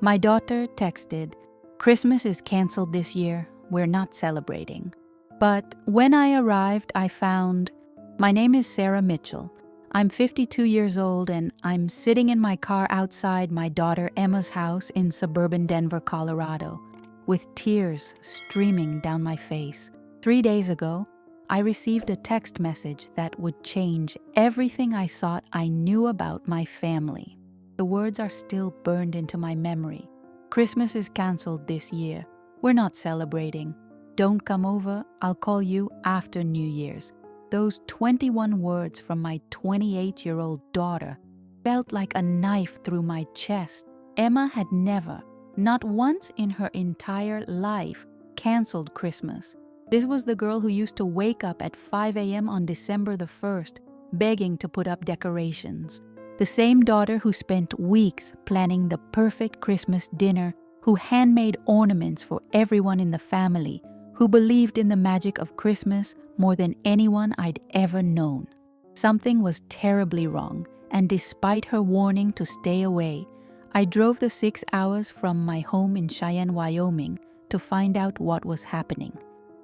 My daughter texted, "Christmas is canceled this year. We're not celebrating." But when I arrived, I found, "My name is Sarah Mitchell. I'm 52 years old and I'm sitting in my car outside my daughter Emma's house in suburban Denver, Colorado, with tears streaming down my face. 3 days ago, I received a text message that would change everything I thought I knew about my family. The words are still burned into my memory. Christmas is canceled this year. We're not celebrating. Don't come over. I'll call you after New Year's." Those 21 words from my 28-year-old daughter felt like a knife through my chest. Emma had never, not once in her entire life, canceled Christmas. This was the girl who used to wake up at 5 a.m. on December the 1st, begging to put up decorations. The same daughter who spent weeks planning the perfect Christmas dinner, who handmade ornaments for everyone in the family, who believed in the magic of Christmas more than anyone I'd ever known. Something was terribly wrong, and despite her warning to stay away, I drove the 6 hours from my home in Cheyenne, Wyoming, to find out what was happening.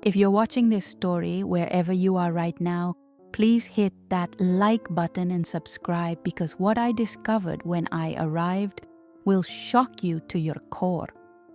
If you're watching this story wherever you are right now, please hit that like button and subscribe, because what I discovered when I arrived will shock you to your core.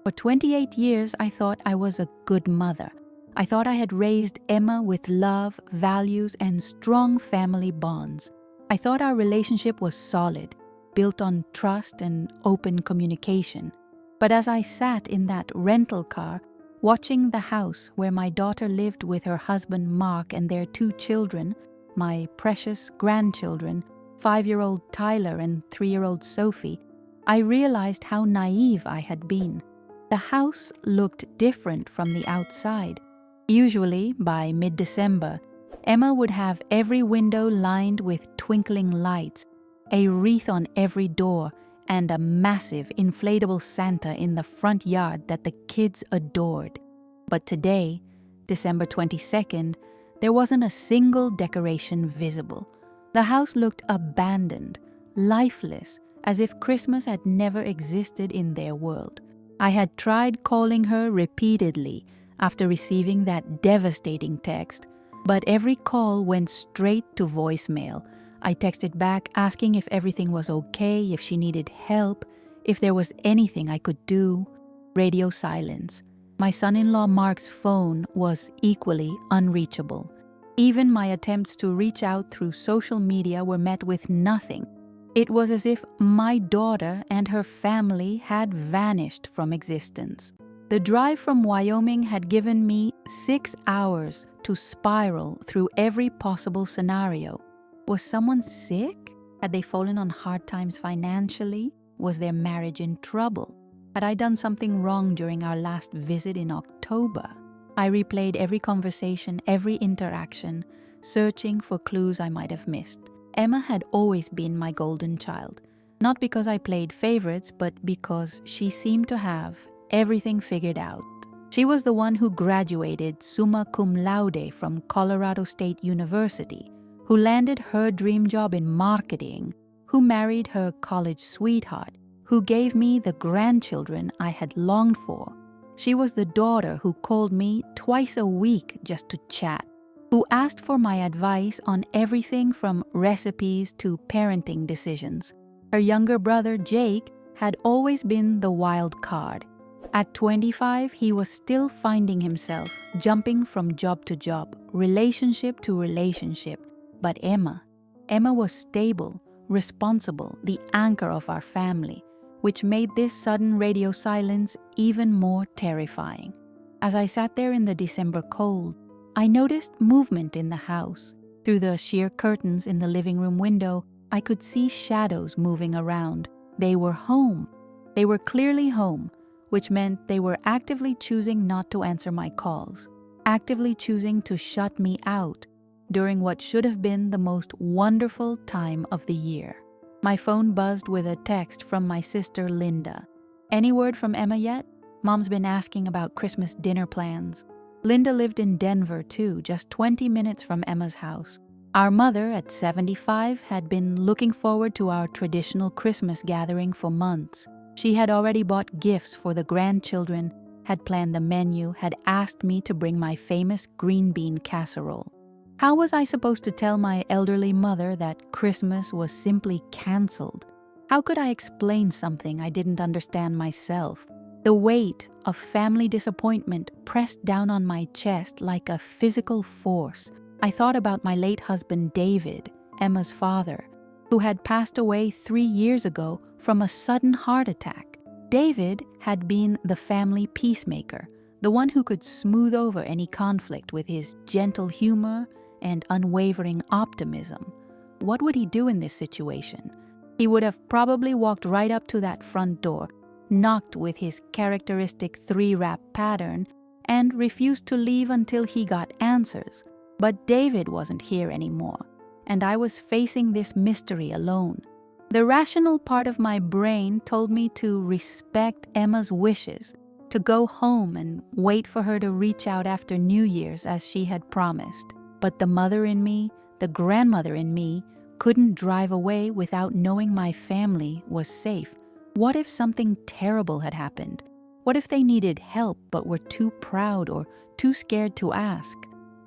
For 28 years, I thought I was a good mother. I thought I had raised Emma with love, values, and strong family bonds. I thought our relationship was solid, built on trust and open communication. But as I sat in that rental car, watching the house where my daughter lived with her husband Mark and their 2 children, my precious grandchildren, 5-year-old Tyler and 3-year-old Sophie, I realized how naive I had been. The house looked different from the outside. Usually, by mid-December, Emma would have every window lined with twinkling lights, a wreath on every door, and a massive inflatable Santa in the front yard that the kids adored. But today, December 22nd, there wasn't a single decoration visible. The house looked abandoned, lifeless, as if Christmas had never existed in their world. I had tried calling her repeatedly after receiving that devastating text, but every call went straight to voicemail. I texted back asking if everything was okay, if she needed help, if there was anything I could do. Radio silence. My son-in-law Mark's phone was equally unreachable. Even my attempts to reach out through social media were met with nothing. It was as if my daughter and her family had vanished from existence. The drive from Wyoming had given me 6 hours to spiral through every possible scenario. Was someone sick? Had they fallen on hard times financially? Was their marriage in trouble? Had I done something wrong during our last visit in October? I replayed every conversation, every interaction, searching for clues I might have missed. Emma had always been my golden child, not because I played favorites, but because she seemed to have everything figured out. She was the one who graduated summa cum laude from Colorado State University, who landed her dream job in marketing, who married her college sweetheart, who gave me the grandchildren I had longed for. She was the daughter who called me twice a week just to chat, who asked for my advice on everything from recipes to parenting decisions. Her younger brother, Jake, had always been the wild card. At 25, he was still finding himself, jumping from job to job, relationship to relationship. But Emma was stable, responsible, the anchor of our family, which made this sudden radio silence even more terrifying. As I sat there in the December cold, I noticed movement in the house. Through the sheer curtains in the living room window, I could see shadows moving around. They were home. They were clearly home, which meant they were actively choosing not to answer my calls, actively choosing to shut me out during what should have been the most wonderful time of the year. My phone buzzed with a text from my sister Linda. "Any word from Emma yet? Mom's been asking about Christmas dinner plans." Linda lived in Denver too, just 20 minutes from Emma's house. Our mother, at 75, had been looking forward to our traditional Christmas gathering for months. She had already bought gifts for the grandchildren, had planned the menu, had asked me to bring my famous green bean casserole. How was I supposed to tell my elderly mother that Christmas was simply cancelled? How could I explain something I didn't understand myself? The weight of family disappointment pressed down on my chest like a physical force. I thought about my late husband David, Emma's father, who had passed away 3 years ago from a sudden heart attack. David had been the family peacemaker, the one who could smooth over any conflict with his gentle humor and unwavering optimism. What would he do in this situation? He would have probably walked right up to that front door, knocked with his characteristic 3-rap pattern, and refused to leave until he got answers. But David wasn't here anymore, and I was facing this mystery alone. The rational part of my brain told me to respect Emma's wishes, to go home and wait for her to reach out after New Year's as she had promised. But the mother in me, the grandmother in me, couldn't drive away without knowing my family was safe. What if something terrible had happened? What if they needed help but were too proud or too scared to ask?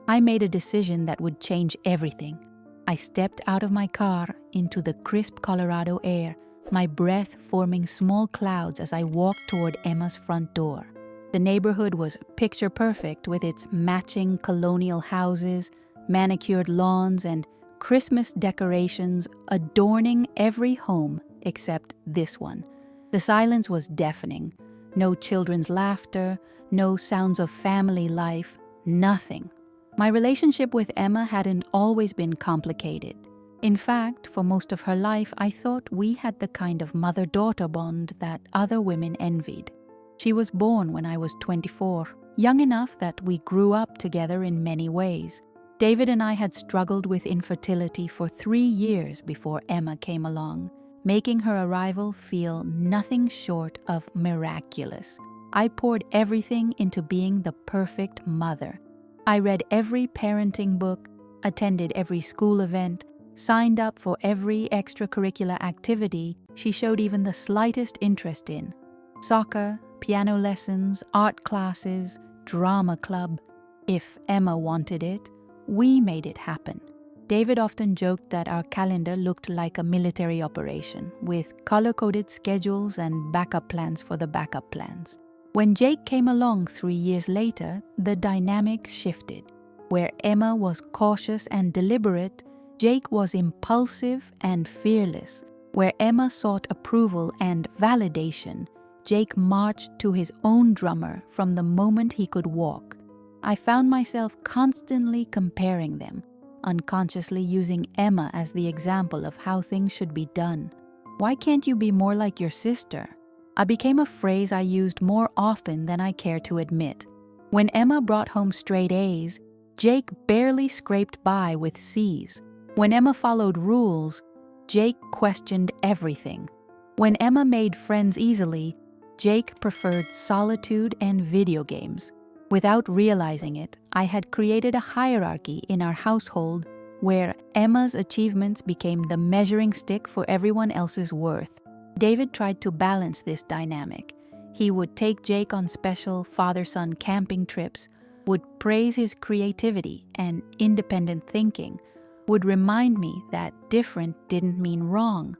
I made a decision that would change everything. I stepped out of my car into the crisp Colorado air, my breath forming small clouds as I walked toward Emma's front door. The neighborhood was picture perfect with its matching colonial houses, manicured lawns, and Christmas decorations adorning every home except this one. The silence was deafening. No children's laughter, no sounds of family life, nothing. My relationship with Emma hadn't always been complicated. In fact, for most of her life, I thought we had the kind of mother-daughter bond that other women envied. She was born when I was 24, young enough that we grew up together in many ways. David and I had struggled with infertility for 3 years before Emma came along, making her arrival feel nothing short of miraculous. I poured everything into being the perfect mother. I read every parenting book, attended every school event, signed up for every extracurricular activity she showed even the slightest interest in. Soccer, piano lessons, art classes, drama club. If Emma wanted it, we made it happen. David often joked that our calendar looked like a military operation, with color-coded schedules and backup plans for the backup plans. When Jake came along 3 years later, the dynamic shifted. Where Emma was cautious and deliberate, Jake was impulsive and fearless. Where Emma sought approval and validation, Jake marched to his own drummer from the moment he could walk. I found myself constantly comparing them, unconsciously using Emma as the example of how things should be done. Why can't you be more like your sister? I became a phrase I used more often than I care to admit. When Emma brought home straight A's, Jake barely scraped by with C's. When Emma followed rules, Jake questioned everything. When Emma made friends easily, Jake preferred solitude and video games. Without realizing it, I had created a hierarchy in our household where Emma's achievements became the measuring stick for everyone else's worth. David tried to balance this dynamic. He would take Jake on special father-son camping trips, would praise his creativity and independent thinking, would remind me that different didn't mean wrong.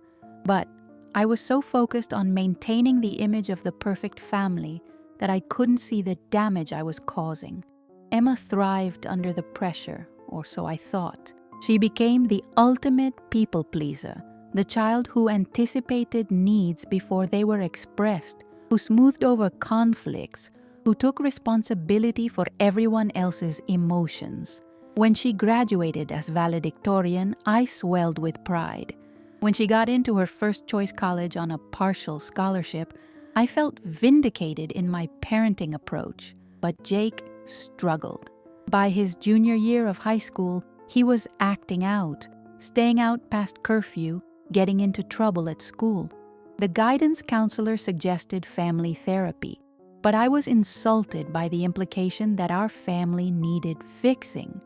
But I was so focused on maintaining the image of the perfect family that I couldn't see the damage I was causing. Emma thrived under the pressure, or so I thought. She became the ultimate people pleaser, the child who anticipated needs before they were expressed, who smoothed over conflicts, who took responsibility for everyone else's emotions. When she graduated as valedictorian, I swelled with pride. When she got into her first choice college on a partial scholarship, I felt vindicated in my parenting approach. But Jake struggled. By his junior year of high school, he was acting out, staying out past curfew, getting into trouble at school. The guidance counselor suggested family therapy, but I was insulted by the implication that our family needed fixing.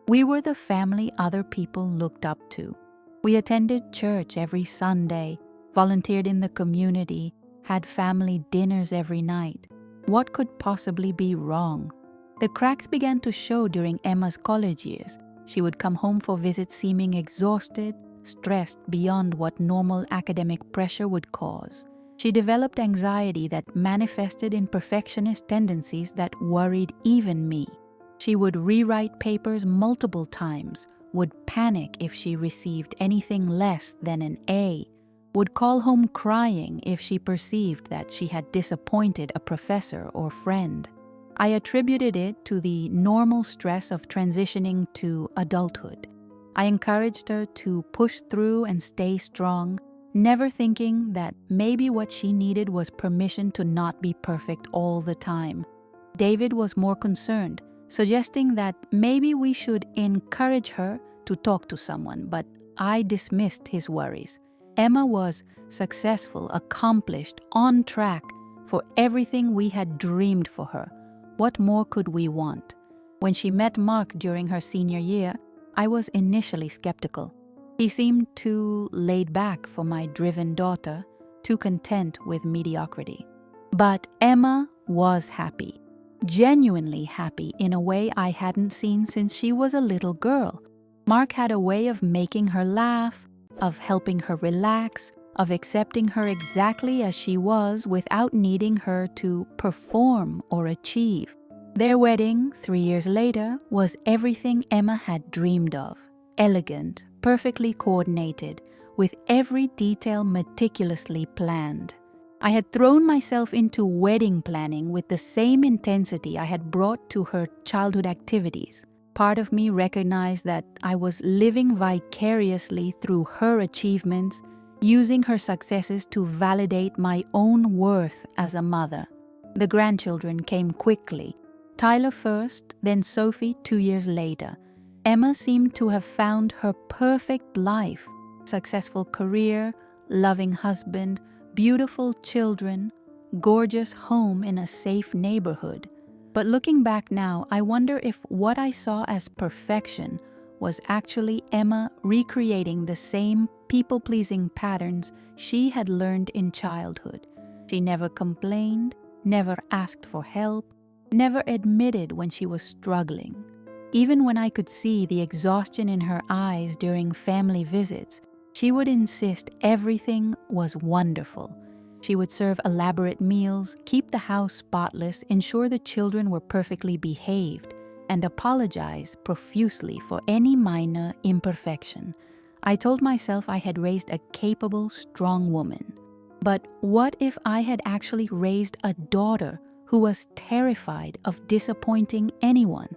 We were the family other people looked up to. We attended church every Sunday, volunteered in the community, had family dinners every night. What could possibly be wrong? The cracks began to show during Emma's college years. She would come home for visits seeming exhausted, stressed beyond what normal academic pressure would cause. She developed anxiety that manifested in perfectionist tendencies that worried even me. She would rewrite papers multiple times, would panic if she received anything less than an A, would call home crying if she perceived that she had disappointed a professor or friend. I attributed it to the normal stress of transitioning to adulthood. I encouraged her to push through and stay strong, never thinking that maybe what she needed was permission to not be perfect all the time. David was more concerned, suggesting that maybe we should encourage her to talk to someone, but I dismissed his worries. Emma was successful, accomplished, on track for everything we had dreamed for her. What more could we want? When she met Mark during her senior year, I was initially skeptical. He seemed too laid back for my driven daughter, too content with mediocrity. But Emma was happy, genuinely happy in a way I hadn't seen since she was a little girl. Mark had a way of making her laugh, of helping her relax, of accepting her exactly as she was without needing her to perform or achieve. Their wedding, 3 years later, was everything Emma had dreamed of. Elegant, perfectly coordinated, with every detail meticulously planned. I had thrown myself into wedding planning with the same intensity I had brought to her childhood activities. Part of me recognized that I was living vicariously through her achievements, using her successes to validate my own worth as a mother. The grandchildren came quickly. Tyler first, then Sophie 2 years later. Emma seemed to have found her perfect life. Successful career, loving husband, beautiful children, gorgeous home in a safe neighborhood. But looking back now, I wonder if what I saw as perfection was actually Emma recreating the same people-pleasing patterns she had learned in childhood. She never complained, never asked for help, never admitted when she was struggling. Even when I could see the exhaustion in her eyes during family visits, she would insist everything was wonderful. She would serve elaborate meals, keep the house spotless, ensure the children were perfectly behaved, and apologize profusely for any minor imperfection. I told myself I had raised a capable, strong woman. But what if I had actually raised a daughter who was terrified of disappointing anyone,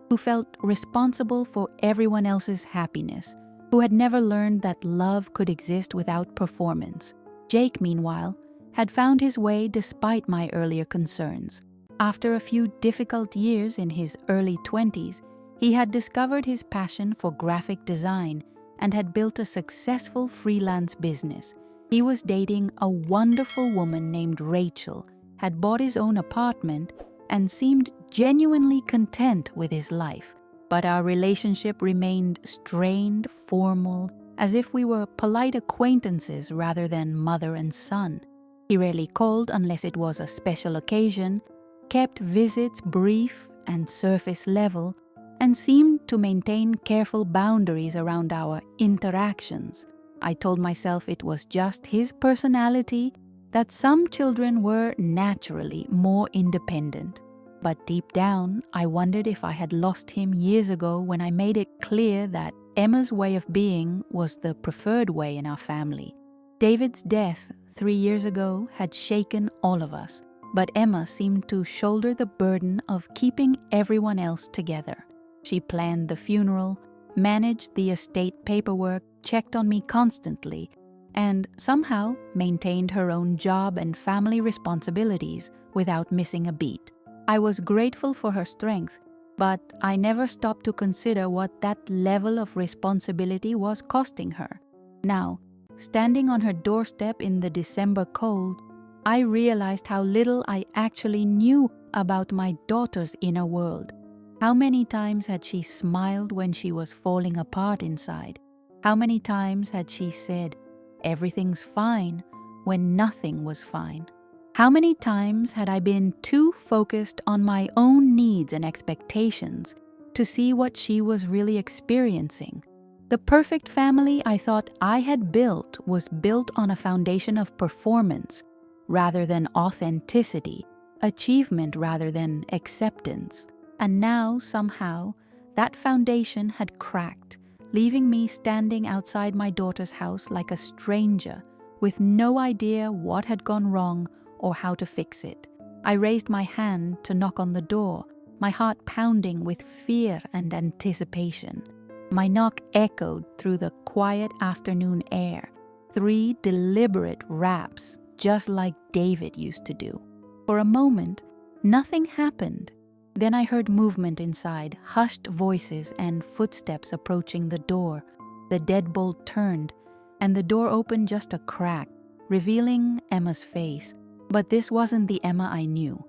who felt responsible for everyone else's happiness, who had never learned that love could exist without performance? Jake, meanwhile, had found his way despite my earlier concerns. After a few difficult years in his early 20s, he had discovered his passion for graphic design and had built a successful freelance business. He was dating a wonderful woman named Rachel, had bought his own apartment, and seemed genuinely content with his life. But our relationship remained strained, formal, as if we were polite acquaintances rather than mother and son. He rarely called unless it was a special occasion, kept visits brief and surface level, and seemed to maintain careful boundaries around our interactions. I told myself it was just his personality, that some children were naturally more independent. But deep down, I wondered if I had lost him years ago when I made it clear that Emma's way of being was the preferred way in our family. David's death 3 years ago had shaken all of us, but Emma seemed to shoulder the burden of keeping everyone else together. She planned the funeral, managed the estate paperwork, checked on me constantly, and somehow maintained her own job and family responsibilities without missing a beat. I was grateful for her strength, but I never stopped to consider what that level of responsibility was costing her. Now, standing on her doorstep in the December cold, I realized how little I actually knew about my daughter's inner world. How many times had she smiled when she was falling apart inside? How many times had she said, "Everything's fine," when nothing was fine? How many times had I been too focused on my own needs and expectations to see what she was really experiencing? The perfect family I thought I had built was built on a foundation of performance rather than authenticity, achievement rather than acceptance. And now, somehow, that foundation had cracked, leaving me standing outside my daughter's house like a stranger, with no idea what had gone wrong or how to fix it. I raised my hand to knock on the door, my heart pounding with fear and anticipation. My knock echoed through the quiet afternoon air, 3 deliberate raps, just like David used to do. For a moment, nothing happened. Then I heard movement inside, hushed voices and footsteps approaching the door. The deadbolt turned, and the door opened just a crack, revealing Emma's face. But this wasn't the Emma I knew.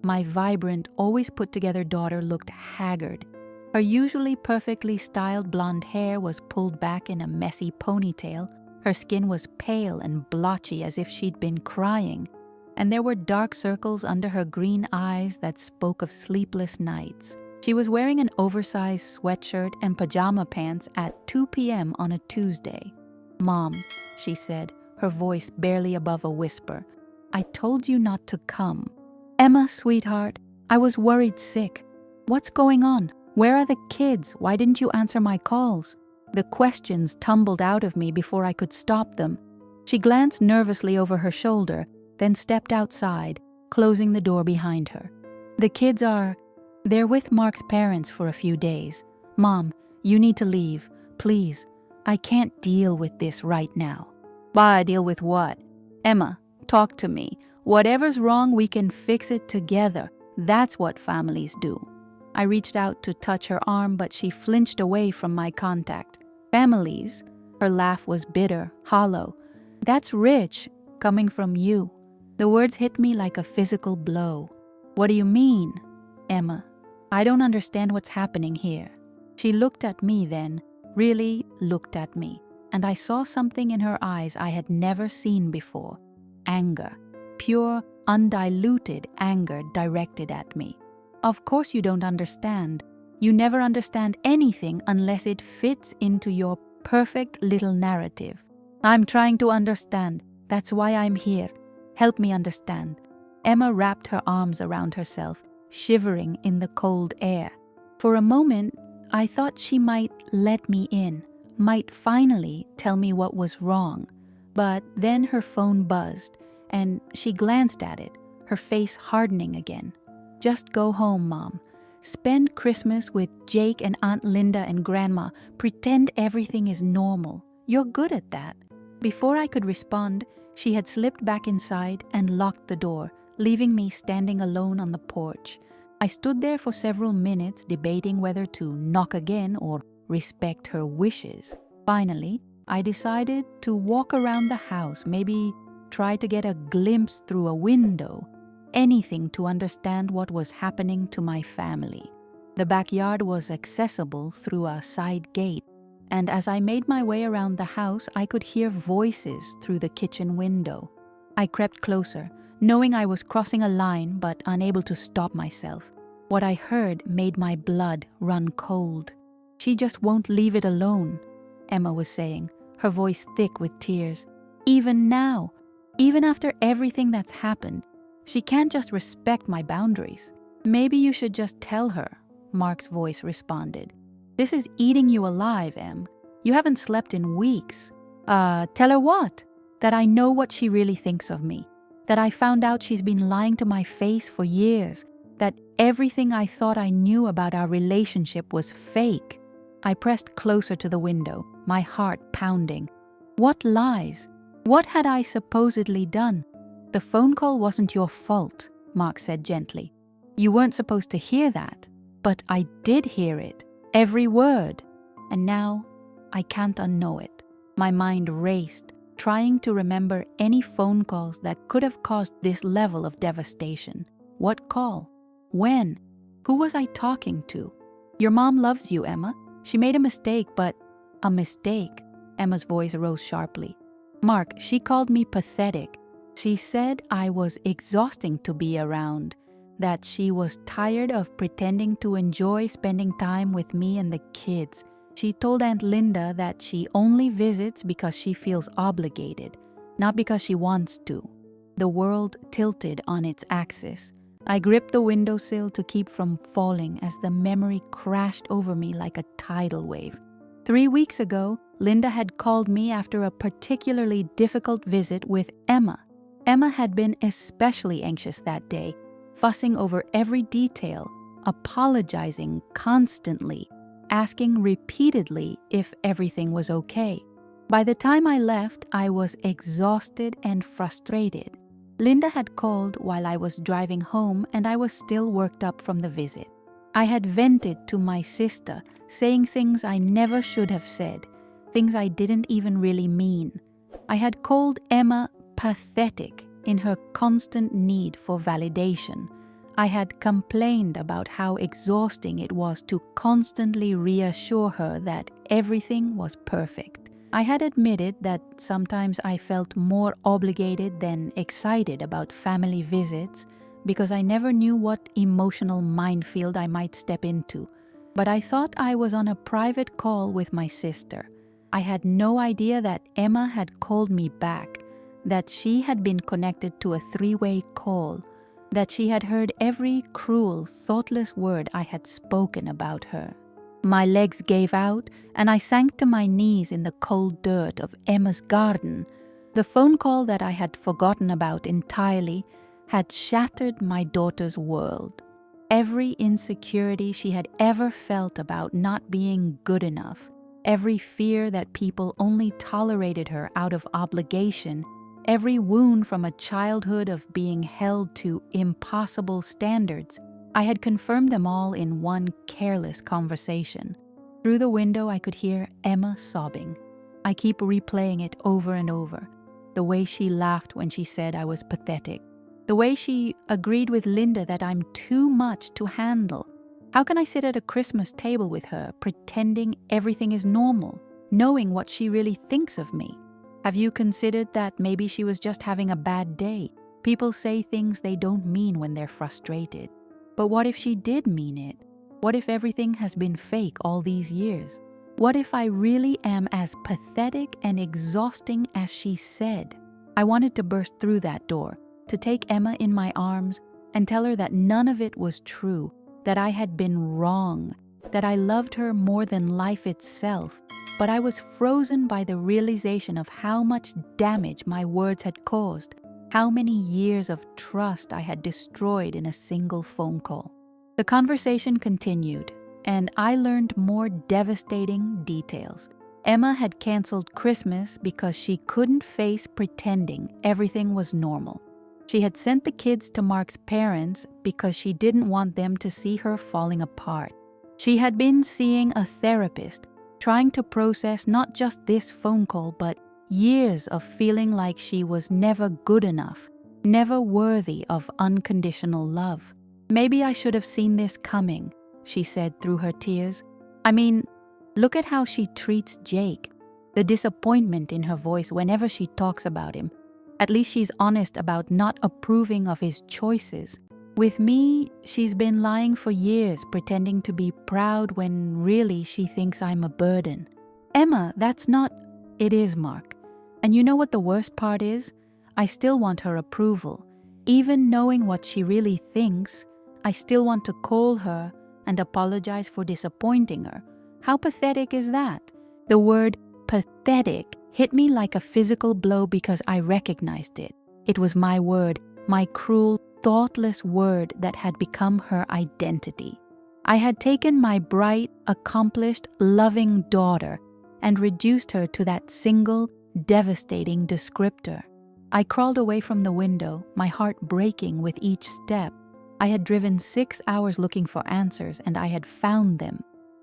My vibrant, always put-together daughter looked haggard. Her usually perfectly styled blonde hair was pulled back in a messy ponytail. Her skin was pale and blotchy as if she'd been crying, and there were dark circles under her green eyes that spoke of sleepless nights. She was wearing an oversized sweatshirt and pajama pants at 2 p.m. on a Tuesday. "Mom," she said, her voice barely above a whisper, "I told you not to come." "Emma, sweetheart, I was worried sick. What's going on? Where are the kids? Why didn't you answer my calls?" The questions tumbled out of me before I could stop them. She glanced nervously over her shoulder, then stepped outside, closing the door behind her. "The kids they're with Mark's parents for a few days. Mom, you need to leave, please. I can't deal with this right now." "Why, deal with what?" "Emma, talk to me. Whatever's wrong, we can fix it together. That's what families do." I reached out to touch her arm, but she flinched away from my contact. "Families?" Her laugh was bitter, hollow. "That's rich, coming from you." The words hit me like a physical blow. "What do you mean?" "Emma, I don't understand what's happening here." She looked at me then, really looked at me, and I saw something in her eyes I had never seen before. Anger. Pure, undiluted anger directed at me. "Of course you don't understand. You never understand anything unless it fits into your perfect little narrative. I'm trying to understand. That's why I'm here. Help me understand." Emma wrapped her arms around herself, shivering in the cold air. For a moment, I thought she might let me in, might finally tell me what was wrong. But then her phone buzzed, and she glanced at it, her face hardening again. "Just go home, Mom. Spend Christmas with Jake and Aunt Linda and Grandma. Pretend everything is normal. You're good at that." Before I could respond, she had slipped back inside and locked the door, leaving me standing alone on the porch. I stood there for several minutes, debating whether to knock again or respect her wishes. Finally, I decided to walk around the house, maybe try to get a glimpse through a window. Anything to understand what was happening to my family. The backyard was accessible through a side gate, and as I made my way around the house, I could hear voices through the kitchen window. I crept closer, knowing I was crossing a line but unable to stop myself. What I heard made my blood run cold. "She just won't leave it alone," Emma was saying, her voice thick with tears. "Even now, even after everything that's happened, she can't just respect my boundaries." "Maybe you should just tell her," Mark's voice responded. "This is eating you alive, Em. You haven't slept in weeks." Tell her what?" "That I know what she really thinks of me. That I found out she's been lying to my face for years. That everything I thought I knew about our relationship was fake." I pressed closer to the window, my heart pounding. What lies? What had I supposedly done? "The phone call wasn't your fault," Mark said gently. "You weren't supposed to hear that. But I did hear it. Every word. And now, I can't unknow it." My mind raced, trying to remember any phone calls that could have caused this level of devastation. What call? When? Who was I talking to? "Your mom loves you, Emma. She made a mistake, but..." "A mistake?" Emma's voice rose sharply. "Mark, she called me pathetic. She said I was exhausting to be around, that she was tired of pretending to enjoy spending time with me and the kids. She told Aunt Linda that she only visits because she feels obligated, not because she wants to. The world tilted on its axis. I gripped the windowsill to keep from falling as the memory crashed over me like a tidal wave. 3 weeks ago, Linda had called me after a particularly difficult visit with Emma. Emma had been especially anxious that day, fussing over every detail, apologizing constantly, asking repeatedly if everything was okay. By the time I left, I was exhausted and frustrated. Linda had called while I was driving home and I was still worked up from the visit. I had vented to my sister, saying things I never should have said, things I didn't even really mean. I had called Emma pathetic in her constant need for validation. I had complained about how exhausting it was to constantly reassure her that everything was perfect. I had admitted that sometimes I felt more obligated than excited about family visits because I never knew what emotional minefield I might step into. But I thought I was on a private call with my sister. I had no idea that Emma had called me back, that she had been connected to a 3-way call, that she had heard every cruel, thoughtless word I had spoken about her. My legs gave out, and I sank to my knees in the cold dirt of Emma's garden. The phone call that I had forgotten about entirely had shattered my daughter's world. Every insecurity she had ever felt about not being good enough, every fear that people only tolerated her out of obligation, every wound from a childhood of being held to impossible standards, I had confirmed them all in one careless conversation. Through the window, I could hear Emma sobbing. I keep replaying it over and over. The way she laughed when she said I was pathetic. The way she agreed with Linda that I'm too much to handle. How can I sit at a Christmas table with her, pretending everything is normal, knowing what she really thinks of me? Have you considered that maybe she was just having a bad day? People say things they don't mean when they're frustrated. But what if she did mean it? What if everything has been fake all these years? What if I really am as pathetic and exhausting as she said? I wanted to burst through that door, to take Emma in my arms and tell her that none of it was true, that I had been wrong, that I loved her more than life itself, but I was frozen by the realization of how much damage my words had caused, how many years of trust I had destroyed in a single phone call. The conversation continued, and I learned more devastating details. Emma had canceled Christmas because she couldn't face pretending everything was normal. She had sent the kids to Mark's parents because she didn't want them to see her falling apart. She had been seeing a therapist, trying to process not just this phone call, but years of feeling like she was never good enough, never worthy of unconditional love. Maybe I should have seen this coming, she said through her tears. I mean, look at how she treats Jake. The disappointment in her voice whenever she talks about him. At least she's honest about not approving of his choices. With me, she's been lying for years, pretending to be proud when really she thinks I'm a burden. Emma, that's not... It is, Mark. And you know what the worst part is? I still want her approval. Even knowing what she really thinks, I still want to call her and apologize for disappointing her. How pathetic is that? The word pathetic hit me like a physical blow because I recognized it. It was my word, my cruel, thoughtless word that had become her identity. I had taken my bright, accomplished, loving daughter and reduced her to that single, devastating descriptor. I crawled away from the window, my heart breaking with each step. I had driven 6 hours looking for answers, and I had found them.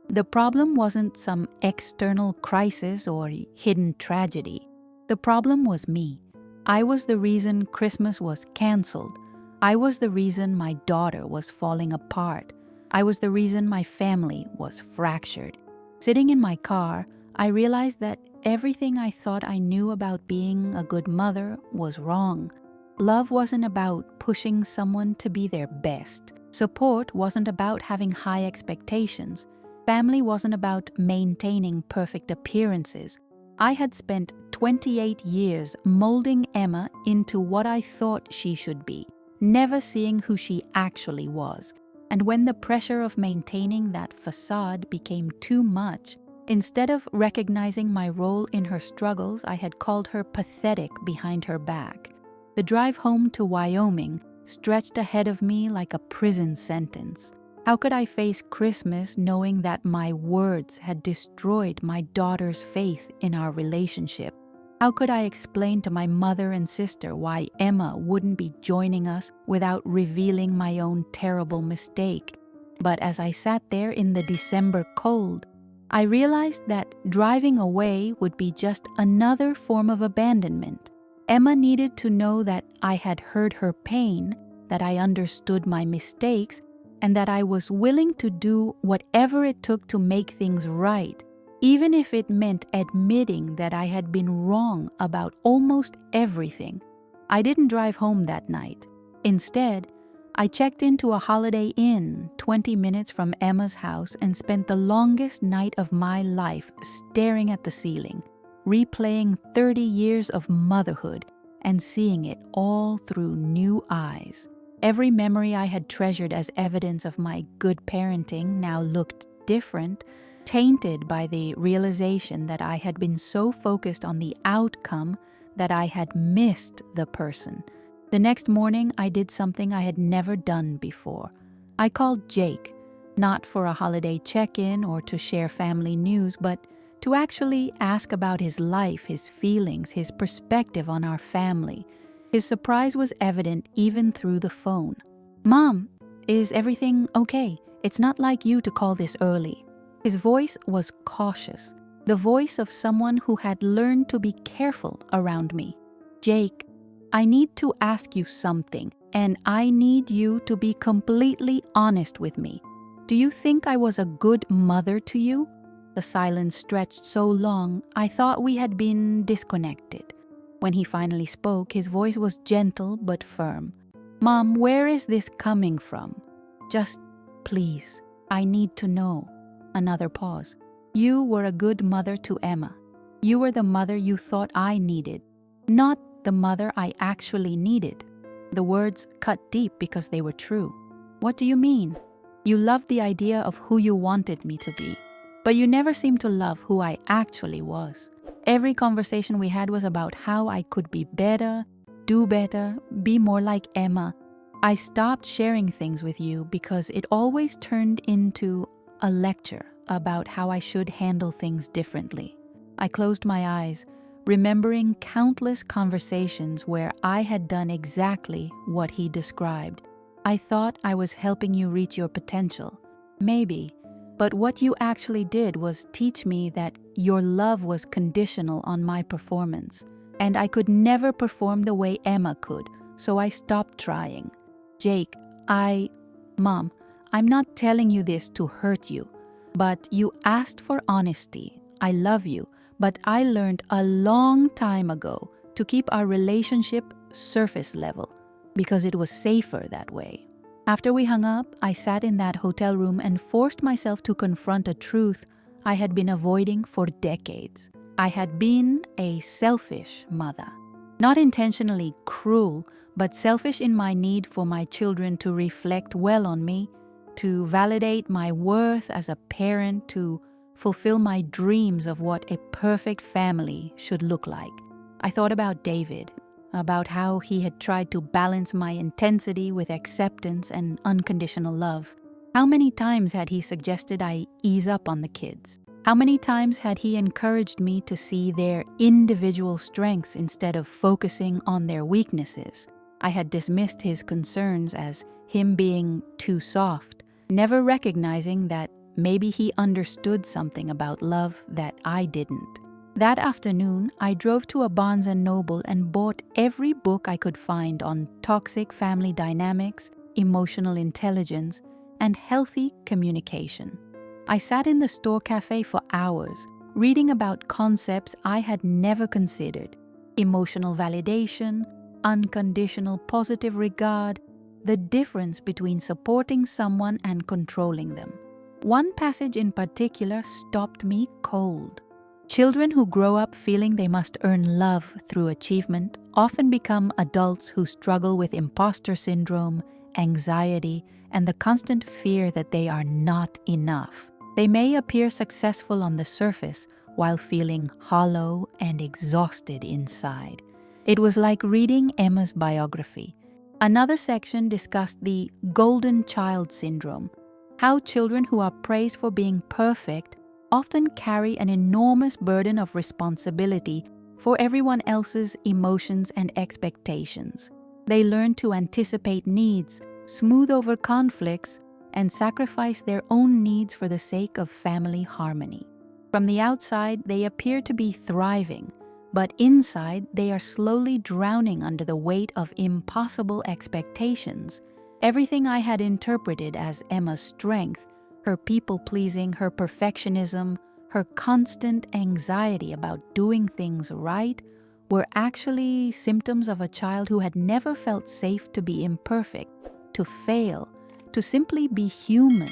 The problem wasn't some external crisis or hidden tragedy. The problem was me. I was the reason Christmas was canceled. I was the reason my daughter was falling apart. I was the reason my family was fractured. Sitting in my car, I realized that everything I thought I knew about being a good mother was wrong. Love wasn't about pushing someone to be their best. Support wasn't about having high expectations. Family wasn't about maintaining perfect appearances. I had spent 28 years molding Emma into what I thought she should be, never seeing who she actually was. And when the pressure of maintaining that facade became too much, instead of recognizing my role in her struggles, I had called her pathetic behind her back. The drive home to Wyoming stretched ahead of me like a prison sentence. How could I face Christmas knowing that my words had destroyed my daughter's faith in our relationship? How could I explain to my mother and sister why Emma wouldn't be joining us without revealing my own terrible mistake? But as I sat there in the December cold, I realized that driving away would be just another form of abandonment. Emma needed to know that I had heard her pain, that I understood my mistakes, and that I was willing to do whatever it took to make things right, even if it meant admitting that I had been wrong about almost everything. I didn't drive home that night. Instead, I checked into a Holiday Inn 20 minutes from Emma's house and spent the longest night of my life staring at the ceiling, replaying 30 years of motherhood and seeing it all through new eyes. Every memory I had treasured as evidence of my good parenting now looked different, tainted by the realization that I had been so focused on the outcome that I had missed the person. The next morning, I did something I had never done before. I called Jake, not for a holiday check-in or to share family news, but to actually ask about his life, his feelings, his perspective on our family. His surprise was evident even through the phone. "Mom, is everything okay? It's not like you to call this early." His voice was cautious, the voice of someone who had learned to be careful around me. "Jake, I need to ask you something, and I need you to be completely honest with me. Do you think I was a good mother to you?" The silence stretched so long, I thought we had been disconnected. When he finally spoke, his voice was gentle but firm. "Mom, where is this coming from? Just, please, I need to know." Another pause. "You were a good mother to Emma. You were the mother you thought I needed, not the mother I actually needed." The words cut deep because they were true. "What do you mean?" "You loved the idea of who you wanted me to be, but you never seemed to love who I actually was. Every conversation we had was about how I could be better, do better, be more like Emma. I stopped sharing things with you because it always turned into a lecture about how I should handle things differently." I closed my eyes, remembering countless conversations where I had done exactly what he described. "I thought I was helping you reach your potential. Maybe. But what you actually did was teach me that your love was conditional on my performance, and I could never perform the way Emma could, so I stopped trying. Jake, Mom, I'm not telling you this to hurt you, but you asked for honesty. I love you, but I learned a long time ago to keep our relationship surface level because it was safer that way." After we hung up, I sat in that hotel room and forced myself to confront a truth I had been avoiding for decades. I had been a selfish mother. Not intentionally cruel, but selfish in my need for my children to reflect well on me, to validate my worth as a parent, to fulfill my dreams of what a perfect family should look like. I thought about David, about how he had tried to balance my intensity with acceptance and unconditional love. How many times had he suggested I ease up on the kids? How many times had he encouraged me to see their individual strengths instead of focusing on their weaknesses? I had dismissed his concerns as him being too soft, never recognizing that maybe he understood something about love that I didn't. That afternoon, I drove to a Barnes & Noble and bought every book I could find on toxic family dynamics, emotional intelligence, and healthy communication. I sat in the store cafe for hours, reading about concepts I had never considered: emotional validation, unconditional positive regard, the difference between supporting someone and controlling them. One passage in particular stopped me cold. Children who grow up feeling they must earn love through achievement often become adults who struggle with imposter syndrome, anxiety, and the constant fear that they are not enough. They may appear successful on the surface while feeling hollow and exhausted inside. It was like reading Emma's biography. Another section discussed the golden child syndrome, how children who are praised for being perfect often carry an enormous burden of responsibility for everyone else's emotions and expectations. They learn to anticipate needs, smooth over conflicts, and sacrifice their own needs for the sake of family harmony. From the outside, they appear to be thriving, but inside, they are slowly drowning under the weight of impossible expectations. Everything I had interpreted as Emma's strength, her people-pleasing, her perfectionism, her constant anxiety about doing things right, were actually symptoms of a child who had never felt safe to be imperfect, to fail, to simply be human.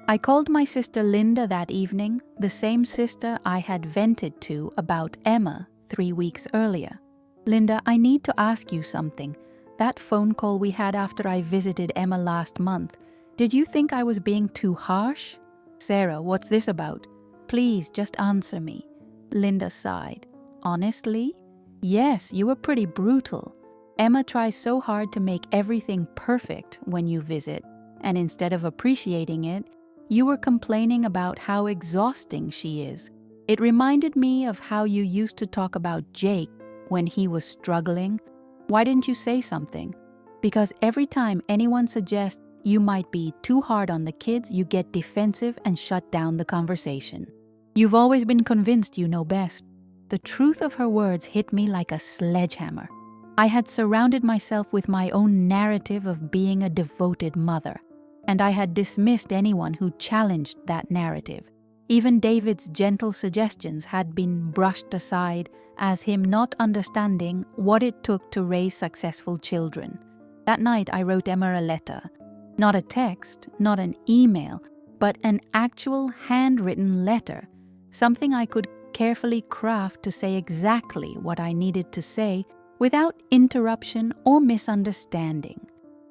I called my sister Linda that evening, the same sister I had vented to about Emma 3 weeks earlier. "Linda, I need to ask you something. That phone call we had after I visited Emma last month, did you think I was being too harsh?" "Sarah, what's this about? Please, just answer me." Linda sighed. "Honestly? Yes, you were pretty brutal. Emma tries so hard to make everything perfect when you visit, and instead of appreciating it, you were complaining about how exhausting she is. It reminded me of how you used to talk about Jake when he was struggling. Why didn't you say something? Because every time anyone suggests you might be too hard on the kids, you get defensive and shut down the conversation. You've always been convinced you know best." The truth of her words hit me like a sledgehammer. I had surrounded myself with my own narrative of being a devoted mother, and I had dismissed anyone who challenged that narrative. Even David's gentle suggestions had been brushed aside as him not understanding what it took to raise successful children. That night I wrote Emma a letter. Not a text, not an email, but an actual handwritten letter, something I could carefully craft to say exactly what I needed to say without interruption or misunderstanding.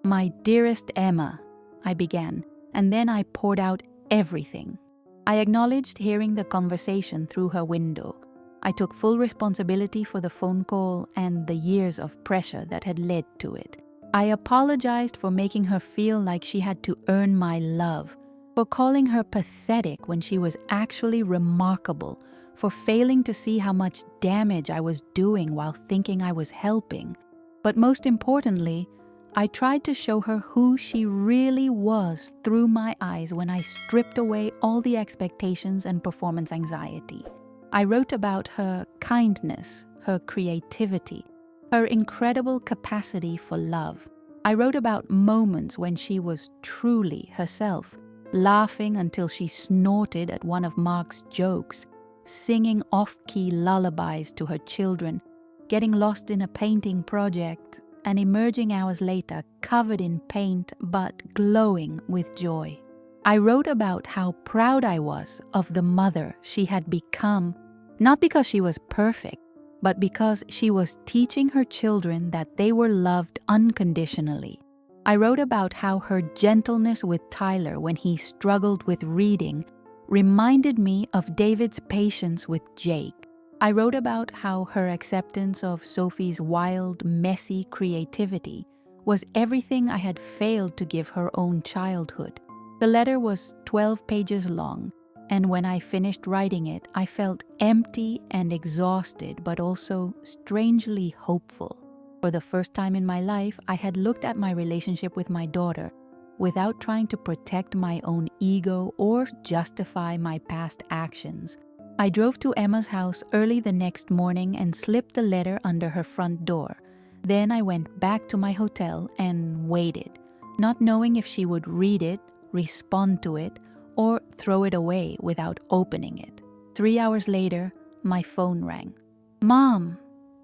"My dearest Emma," I began, and then I poured out everything. I acknowledged hearing the conversation through her window. I took full responsibility for the phone call and the years of pressure that had led to it. I apologized for making her feel like she had to earn my love, for calling her pathetic when she was actually remarkable, for failing to see how much damage I was doing while thinking I was helping. But most importantly, I tried to show her who she really was through my eyes when I stripped away all the expectations and performance anxiety. I wrote about her kindness, her creativity, her incredible capacity for love. I wrote about moments when she was truly herself, laughing until she snorted at one of Mark's jokes, singing off-key lullabies to her children, getting lost in a painting project, and emerging hours later covered in paint but glowing with joy. I wrote about how proud I was of the mother she had become, not because she was perfect, but because she was teaching her children that they were loved unconditionally. I wrote about how her gentleness with Tyler when he struggled with reading reminded me of David's patience with Jake. I wrote about how her acceptance of Sophie's wild, messy creativity was everything I had failed to give her own childhood. The letter was 12 pages long, and when I finished writing it, I felt empty and exhausted, but also strangely hopeful. For the first time in my life, I had looked at my relationship with my daughter without trying to protect my own ego or justify my past actions. I drove to Emma's house early the next morning and slipped the letter under her front door. Then I went back to my hotel and waited, not knowing if she would read it, respond to it, or throw it away without opening it. 3 hours later, my phone rang. "Mom,"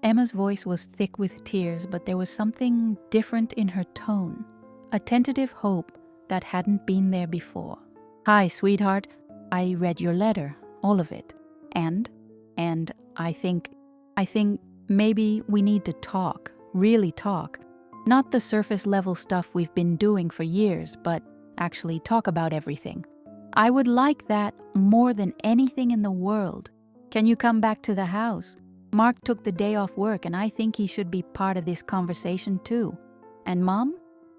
Emma's voice was thick with tears, but there was something different in her tone, a tentative hope that hadn't been there before. "Hi, sweetheart. I read your letter, all of it. And I think maybe we need to talk, really talk. Not the surface level stuff we've been doing for years, but actually talk about everything. I would like that more than anything in the world. Can you come back to the house? Mark took the day off work and I think he should be part of this conversation too. And Mom?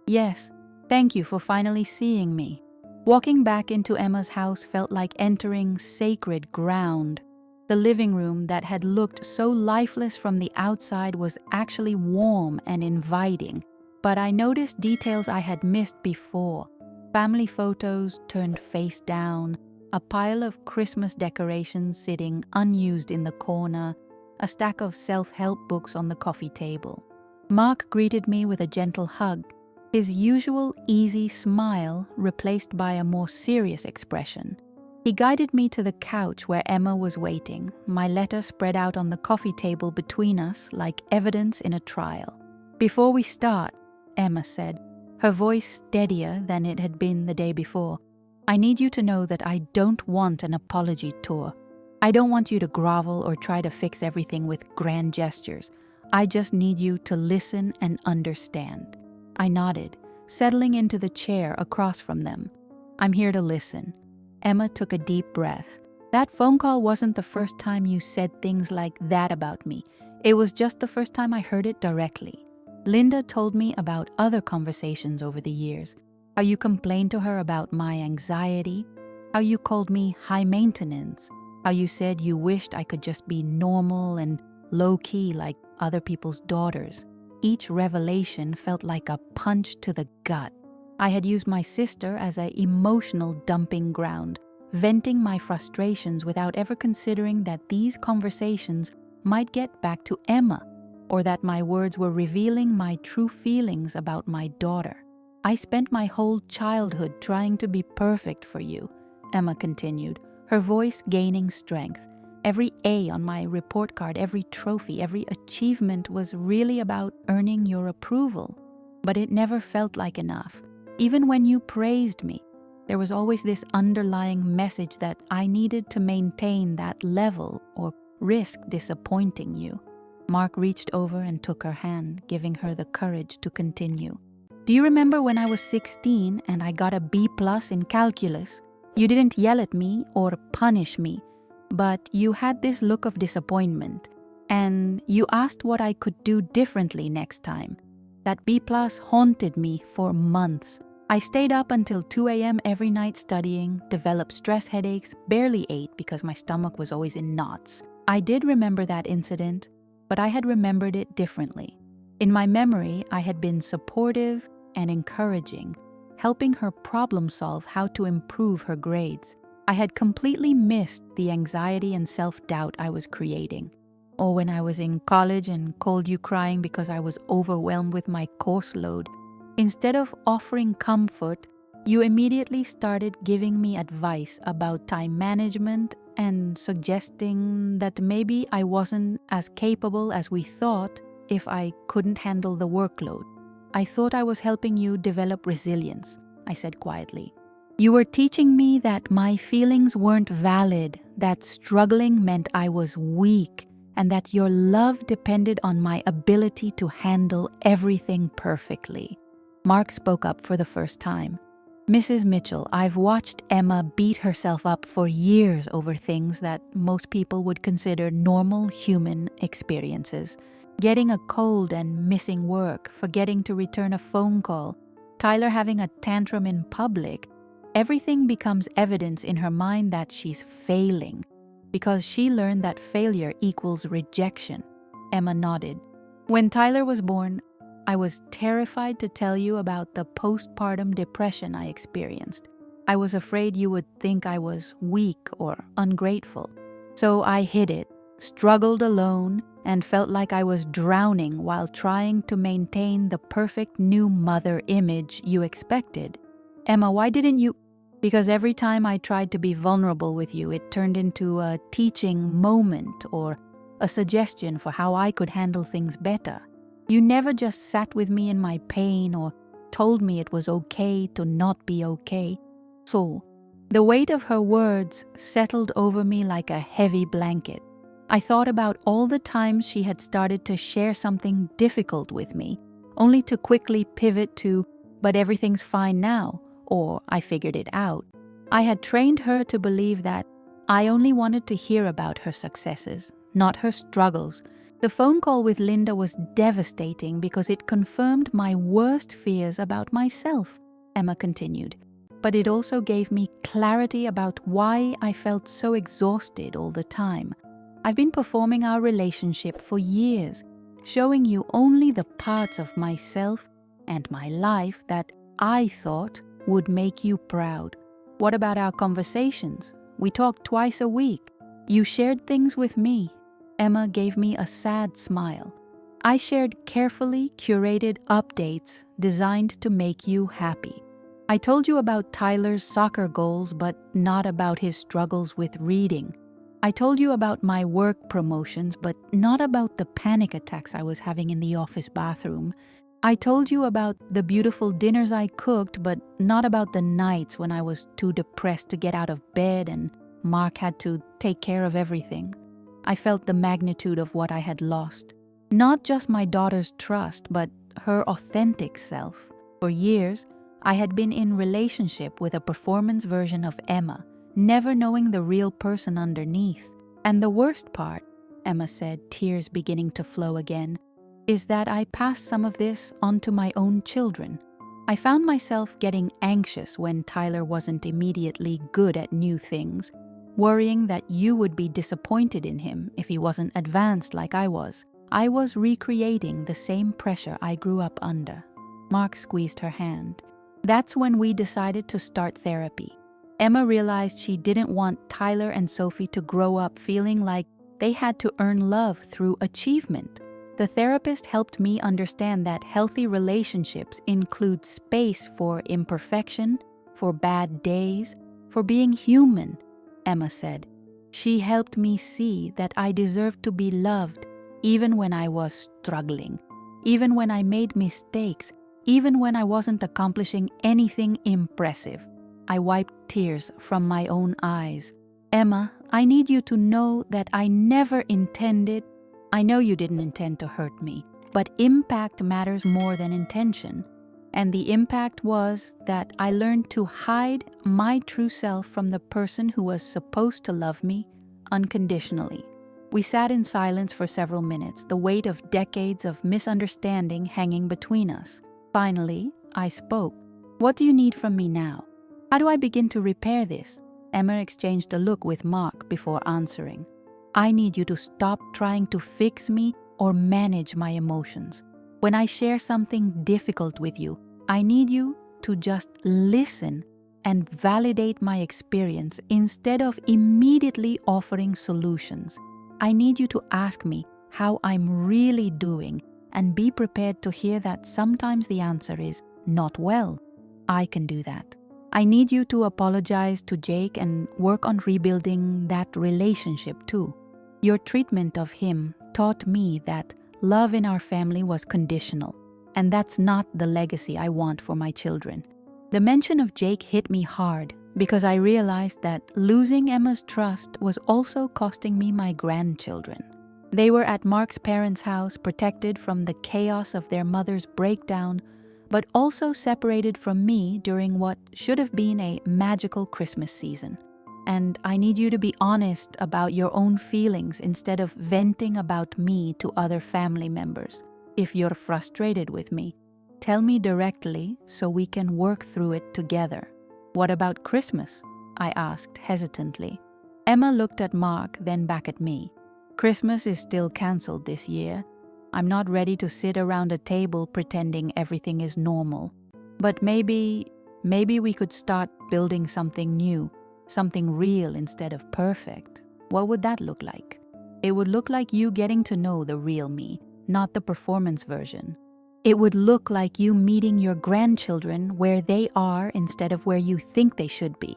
Yes, thank you for finally seeing me." Walking back into Emma's house felt like entering sacred ground. The living room that had looked so lifeless from the outside was actually warm and inviting, but I noticed details I had missed before. Family photos turned face down, a pile of Christmas decorations sitting unused in the corner, a stack of self-help books on the coffee table. Mark greeted me with a gentle hug, his usual easy smile replaced by a more serious expression. He guided me to the couch where Emma was waiting, my letter spread out on the coffee table between us like evidence in a trial. "Before we start," Emma said, her voice steadier than it had been the day before, "I need you to know that I don't want an apology tour. I don't want you to grovel or try to fix everything with grand gestures. I just need you to listen and understand." I nodded, settling into the chair across from them. "I'm here to listen." Emma took a deep breath. "That phone call wasn't the first time you said things like that about me. It was just the first time I heard it directly. Linda told me about other conversations over the years. How you complained to her about my anxiety. How you called me high maintenance. How you said you wished I could just be normal and low-key like other people's daughters. Each revelation felt like a punch to the gut. I had used my sister as an emotional dumping ground, venting my frustrations without ever considering that these conversations might get back to Emma, or that my words were revealing my true feelings about my daughter. "I spent my whole childhood trying to be perfect for you," Emma continued, her voice gaining strength. "Every A on my report card, every trophy, every achievement was really about earning your approval. But it never felt like enough. Even when you praised me, there was always this underlying message that I needed to maintain that level or risk disappointing you." Mark reached over and took her hand, giving her the courage to continue. "Do you remember when I was 16 and I got a B+ in calculus? You didn't yell at me or punish me, but you had this look of disappointment, and you asked what I could do differently next time. That B+ haunted me for months. I stayed up until 2 a.m. every night studying, developed stress headaches, barely ate because my stomach was always in knots. I did remember that incident, but I had remembered it differently. In my memory, I had been supportive and encouraging, helping her problem solve how to improve her grades. I had completely missed the anxiety and self-doubt I was creating. Or when I was in college and called you crying because I was overwhelmed with my course load, instead of offering comfort, you immediately started giving me advice about time management and suggesting that maybe I wasn't as capable as we thought if I couldn't handle the workload. "I thought I was helping you develop resilience," I said quietly. "You were teaching me that my feelings weren't valid, that struggling meant I was weak, and that your love depended on my ability to handle everything perfectly." Mark spoke up for the first time. "Mrs. Mitchell, I've watched Emma beat herself up for years over things that most people would consider normal human experiences. Getting a cold and missing work, forgetting to return a phone call, Tyler having a tantrum in public. Everything becomes evidence in her mind that she's failing, because she learned that failure equals rejection." Emma nodded. "When Tyler was born, I was terrified to tell you about the postpartum depression I experienced. I was afraid you would think I was weak or ungrateful. So I hid it, struggled alone, and felt like I was drowning while trying to maintain the perfect new mother image you expected. Emma, why didn't you?" "Because every time I tried to be vulnerable with you, it turned into a teaching moment or a suggestion for how I could handle things better. You never just sat with me in my pain or told me it was okay to not be okay. So, the weight of her words settled over me like a heavy blanket. I thought about all the times she had started to share something difficult with me, only to quickly pivot to, "But everything's fine now," or "I figured it out." I had trained her to believe that I only wanted to hear about her successes, not her struggles. The phone call with Linda was devastating because it confirmed my worst fears about myself, Emma continued. But it also gave me clarity about why I felt so exhausted all the time. I've been performing our relationship for years, showing you only the parts of myself and my life that I thought would make you proud. What about our conversations? We talked twice a week. You shared things with me. Emma gave me a sad smile. I shared carefully curated updates designed to make you happy. I told you about Tyler's soccer goals, but not about his struggles with reading. I told you about my work promotions, but not about the panic attacks I was having in the office bathroom. I told you about the beautiful dinners I cooked, but not about the nights when I was too depressed to get out of bed and Mark had to take care of everything. I felt the magnitude of what I had lost. Not just my daughter's trust, but her authentic self. For years, I had been in relationship with a performance version of Emma, never knowing the real person underneath. And the worst part, Emma said, tears beginning to flow again, is that I passed some of this on to my own children. I found myself getting anxious when Tyler wasn't immediately good at new things, worrying that you would be disappointed in him if he wasn't advanced like I was. I was recreating the same pressure I grew up under. Mark squeezed her hand. That's when we decided to start therapy. Emma realized she didn't want Tyler and Sophie to grow up feeling like they had to earn love through achievement. The therapist helped me understand that healthy relationships include space for imperfection, for bad days, for being human, Emma said. She helped me see that I deserved to be loved even when I was struggling, even when I made mistakes, even when I wasn't accomplishing anything impressive. I wiped tears from my own eyes. Emma, I need you to know that I never intended. I know you didn't intend to hurt me, but impact matters more than intention. And the impact was that I learned to hide my true self from the person who was supposed to love me unconditionally. We sat in silence for several minutes, the weight of decades of misunderstanding hanging between us. Finally, I spoke. What do you need from me now? How do I begin to repair this? Emma exchanged a look with Mark before answering. I need you to stop trying to fix me or manage my emotions. When I share something difficult with you, I need you to just listen and validate my experience instead of immediately offering solutions. I need you to ask me how I'm really doing and be prepared to hear that sometimes the answer is not well. I can do that. I need you to apologize to Jake and work on rebuilding that relationship too. Your treatment of him taught me that love in our family was conditional, and that's not the legacy I want for my children. The mention of Jake hit me hard because I realized that losing Emma's trust was also costing me my grandchildren. They were at Mark's parents' house, protected from the chaos of their mother's breakdown, but also separated from me during what should have been a magical Christmas season. And I need you to be honest about your own feelings instead of venting about me to other family members. If you're frustrated with me, tell me directly so we can work through it together. What about Christmas? I asked hesitantly. Emma looked at Mark, then back at me. Christmas is still cancelled this year. I'm not ready to sit around a table pretending everything is normal. But maybe we could start building something new, something real instead of perfect. What would that look like? It would look like you getting to know the real me, not the performance version. It would look like you meeting your grandchildren where they are instead of where you think they should be.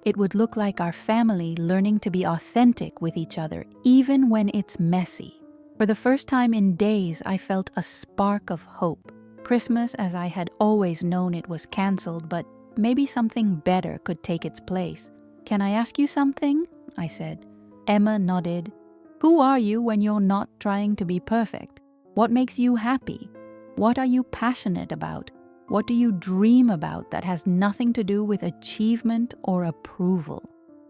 It would look like our family learning to be authentic with each other, even when it's messy. For the first time in days, I felt a spark of hope. Christmas, as I had always known it, was cancelled, but maybe something better could take its place. "Can I ask you something?" I said. Emma nodded. "Who are you when you're not trying to be perfect? What makes you happy? What are you passionate about? What do you dream about that has nothing to do with achievement or approval?"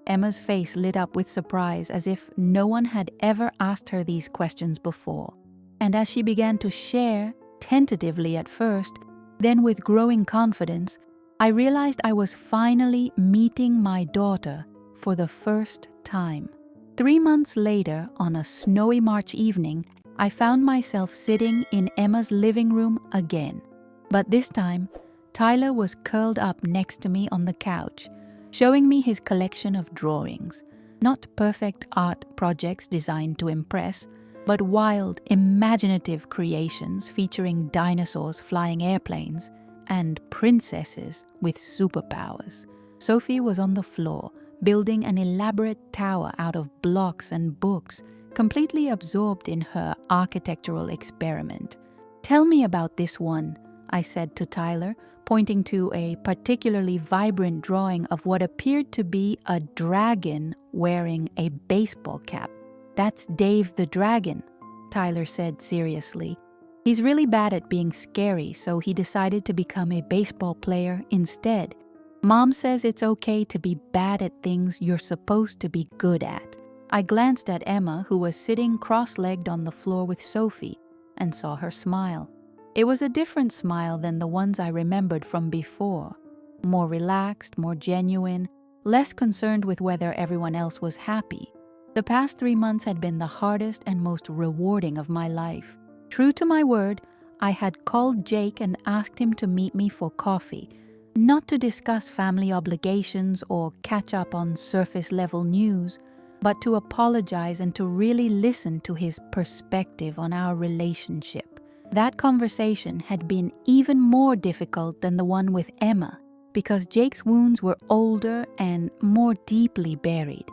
Emma's face lit up with surprise, as if no one had ever asked her these questions before. And as she began to share, tentatively at first, then with growing confidence, I realized I was finally meeting my daughter for the first time. 3 months later, on a snowy March evening, I found myself sitting in Emma's living room again. But this time, Tyler was curled up next to me on the couch, showing me his collection of drawings. Not perfect art projects designed to impress, but wild, imaginative creations featuring dinosaurs flying airplanes and princesses with superpowers. Sophie was on the floor, building an elaborate tower out of blocks and books, completely absorbed in her architectural experiment. "Tell me about this one," I said to Tyler, pointing to a particularly vibrant drawing of what appeared to be a dragon wearing a baseball cap. "That's Dave the Dragon," Tyler said seriously. "He's really bad at being scary, so he decided to become a baseball player instead. Mom says it's okay to be bad at things you're supposed to be good at." I glanced at Emma, who was sitting cross-legged on the floor with Sophie, and saw her smile. It was a different smile than the ones I remembered from before. More relaxed, more genuine, less concerned with whether everyone else was happy. The past 3 months had been the hardest and most rewarding of my life. True to my word, I had called Jake and asked him to meet me for coffee, not to discuss family obligations or catch up on surface-level news, but to apologize and to really listen to his perspective on our relationship. That conversation had been even more difficult than the one with Emma, because Jake's wounds were older and more deeply buried.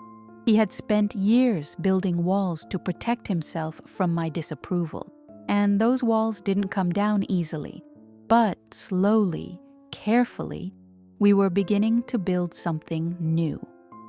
He had spent years building walls to protect himself from my disapproval, and those walls didn't come down easily. But slowly, carefully, we were beginning to build something new.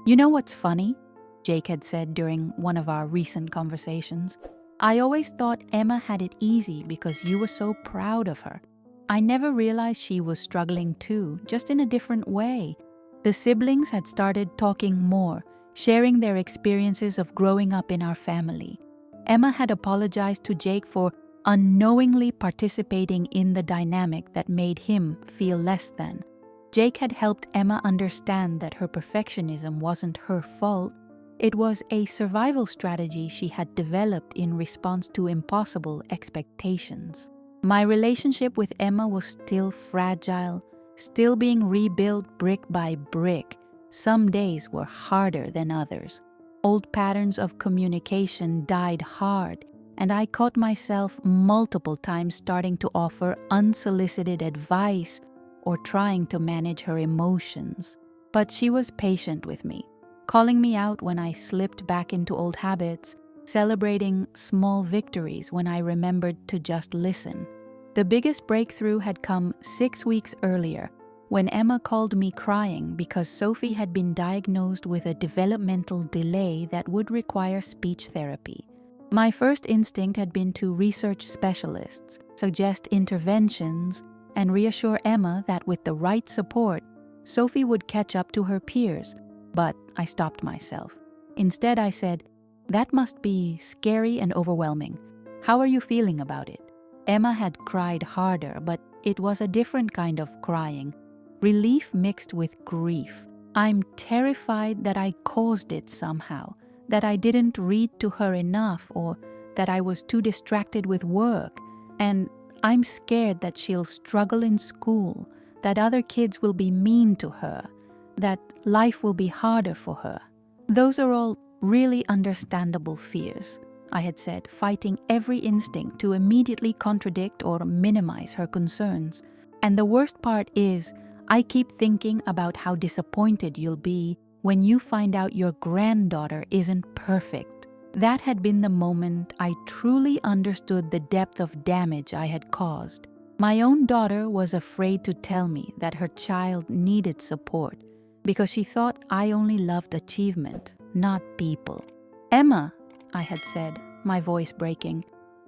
"You know what's funny?" Jake had said during one of our recent conversations. "I always thought Emma had it easy because you were so proud of her. I never realized she was struggling too, just in a different way." The siblings had started talking more, sharing their experiences of growing up in our family. Emma had apologized to Jake for unknowingly participating in the dynamic that made him feel less than. Jake had helped Emma understand that her perfectionism wasn't her fault. It was a survival strategy she had developed in response to impossible expectations. My relationship with Emma was still fragile, still being rebuilt brick by brick. Some days were harder than others. Old patterns of communication died hard, and I caught myself multiple times starting to offer unsolicited advice or trying to manage her emotions. But she was patient with me, calling me out when I slipped back into old habits, celebrating small victories when I remembered to just listen. The biggest breakthrough had come 6 weeks earlier, when Emma called me crying because Sophie had been diagnosed with a developmental delay that would require speech therapy. My first instinct had been to research specialists, suggest interventions, and reassure Emma that with the right support, Sophie would catch up to her peers. But I stopped myself. Instead, I said, "That must be scary and overwhelming. How are you feeling about it?" Emma had cried harder, but it was a different kind of crying. Relief mixed with grief. "I'm terrified that I caused it somehow, that I didn't read to her enough, or that I was too distracted with work. And I'm scared that she'll struggle in school, that other kids will be mean to her, that life will be harder for her." "Those are all really understandable fears," I had said, fighting every instinct to immediately contradict or minimize her concerns. "And the worst part is, I keep thinking about how disappointed you'll be when you find out your granddaughter isn't perfect. That had been the moment I truly understood the depth of damage I had caused. My own daughter was afraid to tell me that her child needed support because she thought I only loved achievement, not people. "Emma," I had said, my voice breaking,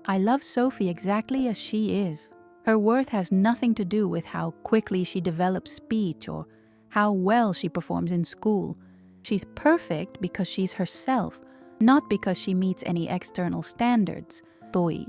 "I love Sophie exactly as she is. Her worth has nothing to do with how quickly she develops speech or how well she performs in school. She's perfect because she's herself, not because she meets any external standards." Toi.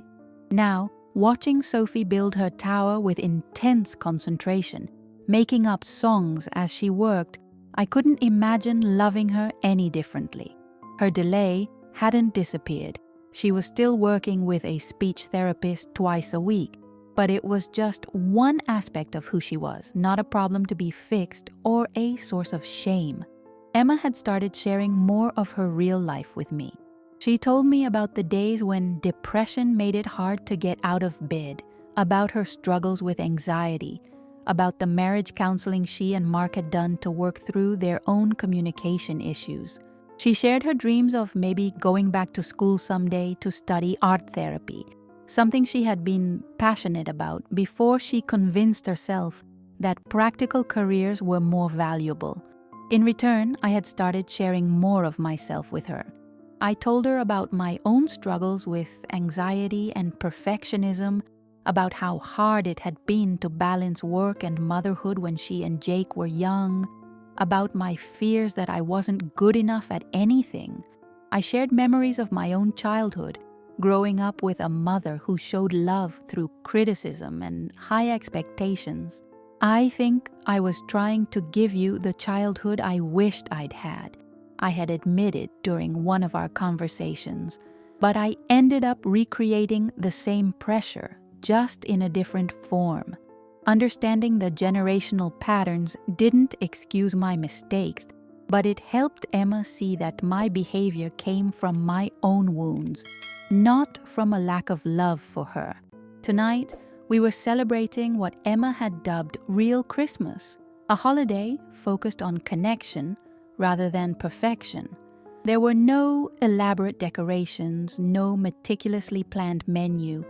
Now, watching Sophie build her tower with intense concentration, making up songs as she worked, I couldn't imagine loving her any differently. Her delay hadn't disappeared. She was still working with a speech therapist twice a week, but it was just one aspect of who she was, not a problem to be fixed or a source of shame. Emma had started sharing more of her real life with me. She told me about the days when depression made it hard to get out of bed, about her struggles with anxiety, about the marriage counseling she and Mark had done to work through their own communication issues. She shared her dreams of maybe going back to school someday to study art therapy, something she had been passionate about before she convinced herself that practical careers were more valuable. In return, I had started sharing more of myself with her. I told her about my own struggles with anxiety and perfectionism, about how hard it had been to balance work and motherhood when she and Jake were young, about my fears that I wasn't good enough at anything. I shared memories of my own childhood, growing up with a mother who showed love through criticism and high expectations. "I think I was trying to give you the childhood I wished I'd had," I had admitted during one of our conversations, "but I ended up recreating the same pressure, just in a different form." Understanding the generational patterns didn't excuse my mistakes, but it helped Emma see that my behavior came from my own wounds, not from a lack of love for her. Tonight, we were celebrating what Emma had dubbed Real Christmas, a holiday focused on connection rather than perfection. There were no elaborate decorations, no meticulously planned menu,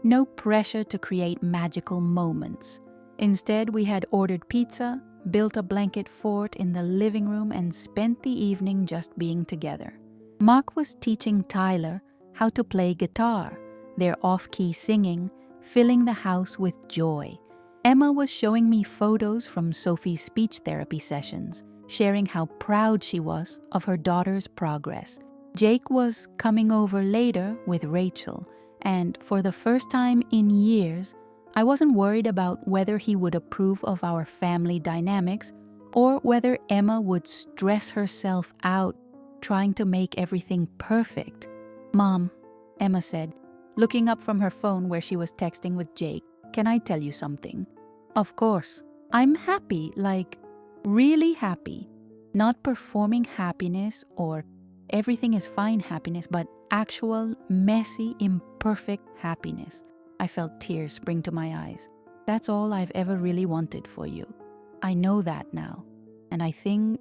no pressure to create magical moments. Instead, we had ordered pizza, built a blanket fort in the living room, and spent the evening just being together. Mark was teaching Tyler how to play guitar, their off-key singing filling the house with joy. Emma was showing me photos from Sophie's speech therapy sessions, sharing how proud she was of her daughter's progress. Jake was coming over later with Rachel, and for the first time in years, I wasn't worried about whether he would approve of our family dynamics or whether Emma would stress herself out trying to make everything perfect. "Mom," Emma said, looking up from her phone where she was texting with Jake, "can I tell you something?" "Of course. I'm happy, like really happy. Not performing happiness or everything is fine happiness, but actual, messy, imperfect happiness." I felt tears spring to my eyes. "That's all I've ever really wanted for you. I know that now. And I think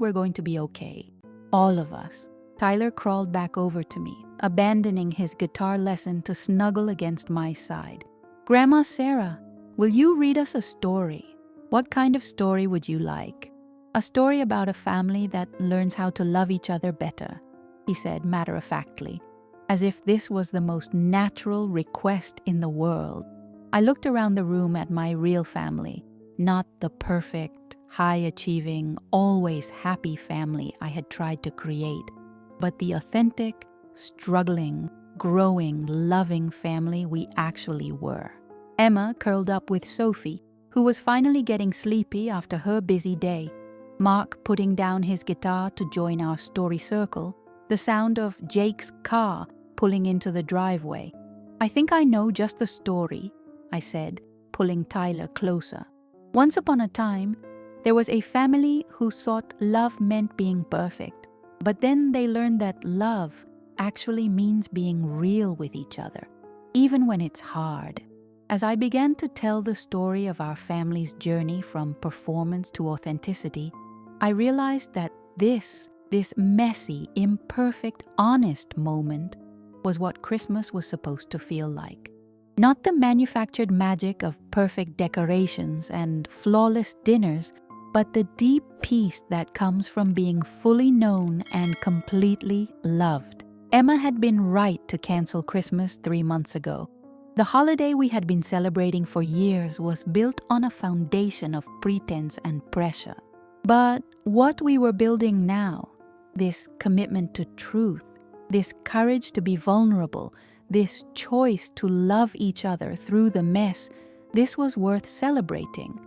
we're going to be okay. All of us." Tyler crawled back over to me, abandoning his guitar lesson to snuggle against my side. "Grandma Sarah, will you read us a story? What kind of story would you like?" "A story about a family that learns how to love each other better," he said matter-of-factly, as if this was the most natural request in the world. I looked around the room at my real family, not the perfect, high-achieving, always happy family I had tried to create, but the authentic, struggling, growing, loving family we actually were. Emma curled up with Sophie, who was finally getting sleepy after her busy day. Mark putting down his guitar to join our story circle, the sound of Jake's car pulling into the driveway. "I think I know just the story," I said, pulling Tyler closer. "Once upon a time, there was a family who thought love meant being perfect, but then they learned that love actually means being real with each other, even when it's hard." As I began to tell the story of our family's journey from performance to authenticity, I realized that This messy, imperfect, honest moment was what Christmas was supposed to feel like. Not the manufactured magic of perfect decorations and flawless dinners, but the deep peace that comes from being fully known and completely loved. Emma had been right to cancel Christmas 3 months ago. The holiday we had been celebrating for years was built on a foundation of pretense and pressure. But what we were building now, this commitment to truth, this courage to be vulnerable, this choice to love each other through the mess, this was worth celebrating.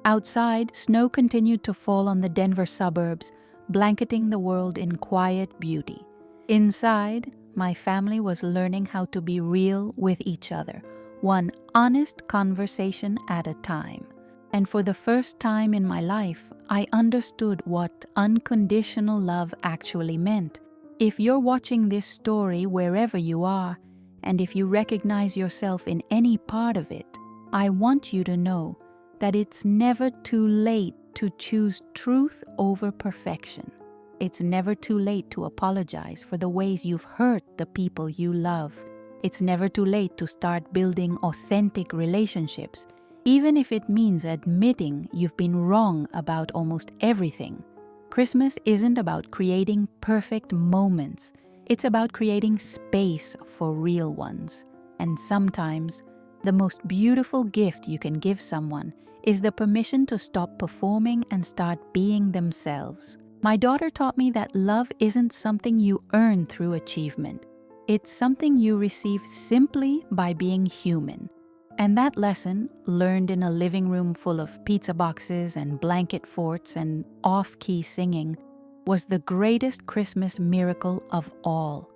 Outside, snow continued to fall on the Denver suburbs, blanketing the world in quiet beauty. Inside, my family was learning how to be real with each other, one honest conversation at a time. And for the first time in my life, I understood what unconditional love actually meant. If you're watching this story wherever you are, and if you recognize yourself in any part of it, I want you to know that it's never too late to choose truth over perfection. It's never too late to apologize for the ways you've hurt the people you love. It's never too late to start building authentic relationships, even if it means admitting you've been wrong about almost everything. Christmas isn't about creating perfect moments. It's about creating space for real ones. And sometimes, the most beautiful gift you can give someone is the permission to stop performing and start being themselves. My daughter taught me that love isn't something you earn through achievement. It's something you receive simply by being human. And that lesson, learned in a living room full of pizza boxes and blanket forts and off-key singing, was the greatest Christmas miracle of all.